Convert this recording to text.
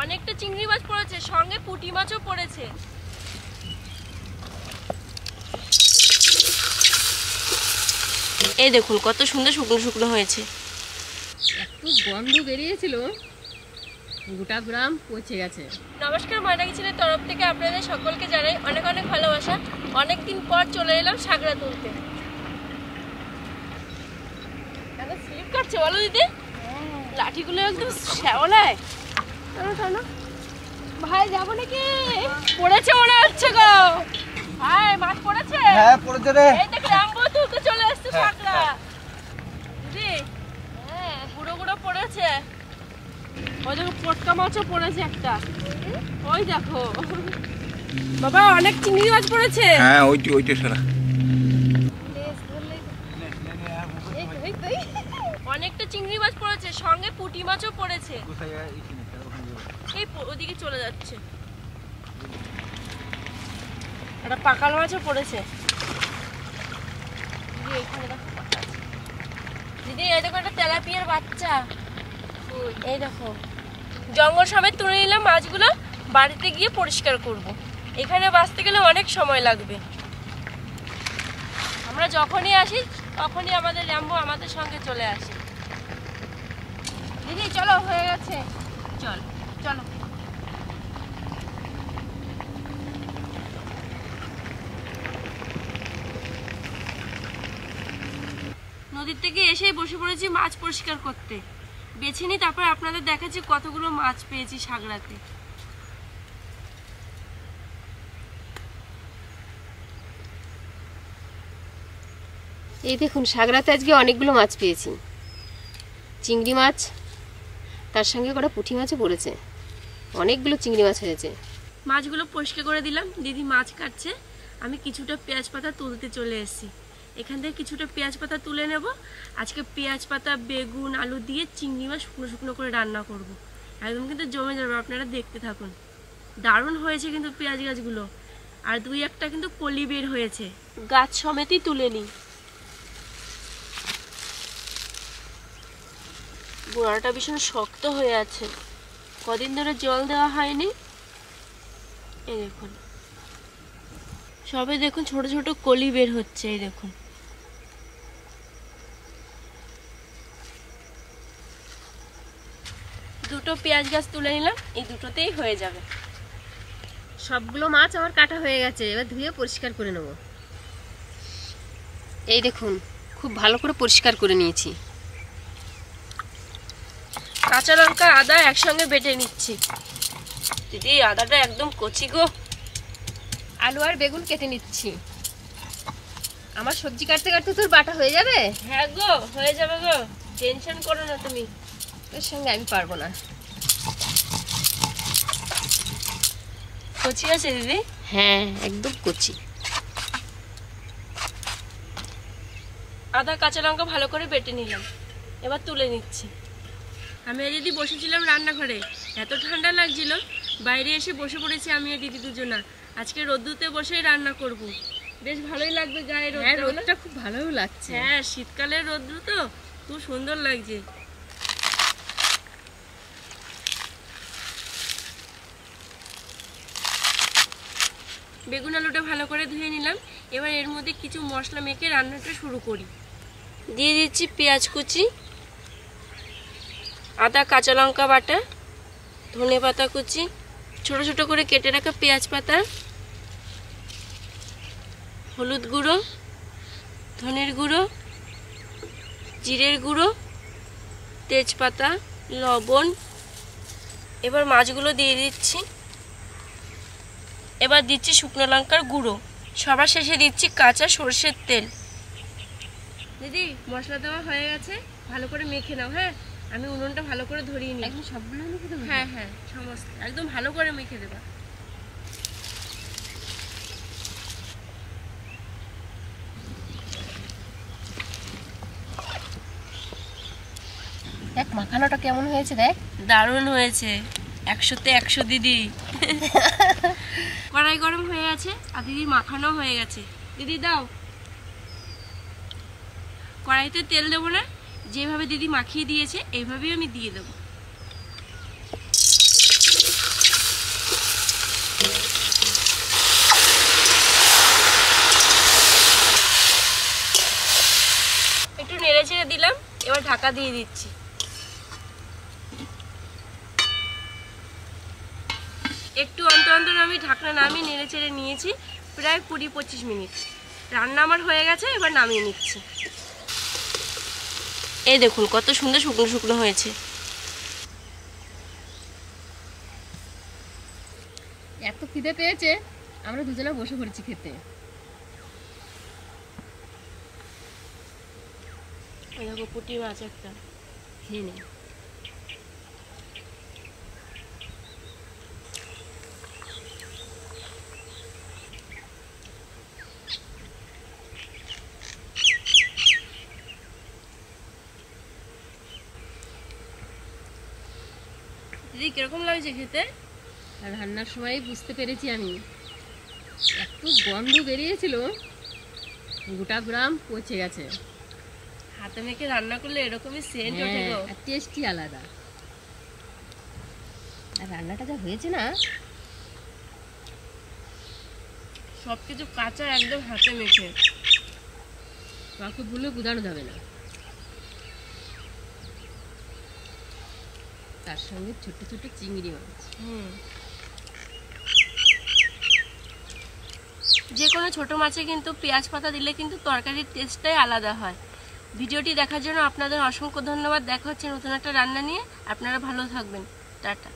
অনেকটা চিংড়ি মাছ পড়েছে, সঙ্গে পুঁটি মাছও পড়েছে। এই দেখুন কত সুন্দর শুকনো শুকনো হয়েছে। একটু গন্ধ বেরিয়েছিল, গোটা গ্রাম পচে গেছে। নমস্কার, ময়না কিচেনের তরফ থেকে আপনাদের সকলকে জানাই অনেক অনেক ভালোবাসা। অনেকদিন পর চলে এলাম সাগরা তুলতে। স্লিপ কাটছে বলো দিদি, লাঠিগুলো একদম শ্যাওলায়। ভাই যাবো নাকি? পড়েছে মনে হচ্ছে গো ভাই, মাছ পড়েছে। হ্যাঁ পড়েছে রে। এই দেখ রামবো তুলতে চলে আসছে সাগরা। দিদি হ্যাঁ গুঁড়ো গুঁড়ো পড়েছে। ওই দেখো পটকা মাছও পড়েছে একটা, ওই দেখো বাবা অনেক চিংড়ি মাছ পড়েছে। হ্যাঁ ওইটা সারা অনেকটা চিংড়ি মাছ পড়েছে, সঙ্গে পুঁটি মাছও পড়েছে। এই ওদিকে চলে যাচ্ছে। একটা পাকাল মাছও পড়েছে। দিদি এই দেখো একটা তেলাপিয়ার বাচ্চা, এই দেখো। জঙ্গল সমেত তুলে নিলাম মাছগুলো, বাড়িতে গিয়ে পরিষ্কার করব। এখানে বাঁচতে গেলে অনেক সময় লাগবে। আমরা যখনই আসি তখনই আমাদের ল্যাম্বো আমাদের সঙ্গে চলে আসে। দিদি চলো, হয়ে গেছে, চল চলো। নদীর থেকে এসেই বসে পড়েছি মাছ পরিষ্কার করতে। বেছে নিই, তারপর আপনাদের দেখাচ্ছি কতগুলো মাছ পেয়েছি সাগরাতে। এই দেখুন সাগরাতে আজকে অনেকগুলো মাছ পেয়েছি। চিংড়ি মাছ, তার সঙ্গে কটা পুঁটি মাছও পড়েছে। অনেকগুলো চিংড়ি মাছ হয়েছে। মাছগুলো পরিষ্কার করে দিলাম, দিদি মাছ কাটছে। আমি কিছুটা পেঁয়াজ পাতা তুলতে চলে এসেছি। এখান থেকে কিছুটা পেঁয়াজ পাতা তুলে নেব। আজকে পেঁয়াজ পাতা, বেগুন, আলু দিয়ে চিংড়ি মাছ শুকনো শুকনো করে রান্না করব। একদম কিন্তু জমে যাবে, আপনারা দেখতে থাকুন। দারুণ হয়েছে কিন্তু পেঁয়াজ গাছগুলো, আর দুই একটা কিন্তু কলি বের হয়েছে। গাছ সমেতই তুলে নিই। গোড়াটা ভীষণ শক্ত হয়ে আছে, কদিন ধরে জল দেওয়া হয়নি। এই দেখুন সবে দেখুন ছোট ছোট কলি বের হচ্ছে। এই দেখুন দুটো পেঁয়াজ গাছ তুলে নিলাম, এই দুটোতেই হয়ে যাবে। সবগুলো মাছ আমার কাটা হয়ে গেছে, এবার ধুয়ে পরিষ্কার করে নেব। এই দেখুন খুব ভালো করে পরিষ্কার করে নিয়েছি। কাঁচা লঙ্কা আদা একসঙ্গে বেটে নিচ্ছি। দিদি আদাটা একদম কচি গো। আলু আর বেগুন কেটে নিচ্ছি। আমার সবজি কাটতে কাটতে তোর বাটা হয়ে যাবে। হ্যাঁ গো হয়ে যাবে গো, টেনশন করো না তুমি। তোর সঙ্গে আমি পারবো না। কচি আছে দিদি? হ্যাঁ একদম কচি। আদা কাঁচা লঙ্কা ভালো করে বেটে নিলাম, এবার তুলে নিচ্ছি। আমি আর দিদি বসেছিলাম রান্নাঘরে, এত ঠান্ডা লাগছিল, বাইরে এসে বসে পড়েছি আমি আর দিদি দুজনা। আজকে রোদ্দুতে বসেই রান্না করব, বেশ ভালোই লাগবে গায়ে রোদটা খুব ভালোও লাগছে। হ্যাঁ শীতকালের রোদ্দু তো খুব সুন্দর লাগছে। বেগুন আলুটা ভালো করে ধুয়ে নিলাম। এবার এর মধ্যে কিছু মশলা মেখে রান্নাটা শুরু করি। দিয়ে দিচ্ছি পেঁয়াজ কুচি, আদা কাঁচা লঙ্কা বাটা, ধনে পাতা কুচি, ছোট ছোট করে কেটে রাখা পেঁয়াজ পাতা, হলুদ গুঁড়ো, ধনের গুঁড়ো, জিরের গুঁড়ো, তেজপাতা, লবণ। এবার মাছগুলো দিয়ে দিচ্ছি। এবার দিচ্ছি শুকনো লঙ্কার গুঁড়ো, সবার শেষে দিচ্ছি কাঁচা সরষের তেল। দিদি মশলা দেওয়া হয়ে গেছে, ভালো করে মেখে নাও। হ্যাঁ আমি উনুনটা ভালো করে ধরিয়ে নিই। একদম সবগুলো মেখে দেবো? হ্যাঁ হ্যাঁ সমস্ত একদম ভালো করে মেখে দেবা। দেখ মাখানোটা কেমন হয়েছে, দেখ দারুণ হয়েছে, 100তে 100 দিদি। কড়াই গরম হয়ে গেছে আর দিদি মাখানো হয়ে গেছে। দিদি দাও। কড়াইতে তেল দেবো না, যেভাবে দিদি মাখিয়ে দিয়েছে এইভাবেই আমি দিয়ে দেবো। ঢাকা দিয়ে দিচ্ছি। একটু অন্তর অন্তর আমি ঢাকনা নামিয়ে নেড়ে চেড়ে নিয়েছি প্রায় 20-25 মিনিট। রান্না আমার হয়ে গেছে, এবার নামিয়ে নিচ্ছি। এই দেখুন কত সুন্দর শুকনো শুকনো হয়েছে। এত খিদে পেয়েছে, আমরা দুজনে বসে পড়েছি খেতে। এই দেখো পুঁটি মাছ একটা, খেয়ে নে। দিদি কিরকম লাগছে খেতে? আর রান্নার সময় বুঝতে পেরেছি আমি, এত গন্ধ বেরিয়েছিল, গোটা গ্রাম পচে গেছে। হাতে মেখে রান্না করলে এরকমই সেন্ট ওঠে গো। আর টেস্টি আলাদা। আর রান্নাটা যা হয়েছে না, সবকিছু কাঁচা একদম হাতে মেখে, কাউকে বলে বোঝানো যাবে না। তার সঙ্গে ছোট ছোট চিংড়ি মাছ। যে কোনো ছোট মাছে কিন্তু পেঁয়াজ পাতা দিলে কিন্তু তরকারির টেস্টটাই আলাদা হয়। ভিডিওটি দেখার জন্য আপনাদের অসংখ্য ধন্যবাদ। দেখা হচ্ছে নতুন একটা রান্না নিয়ে। আপনারা ভালো থাকবেন। টাটা।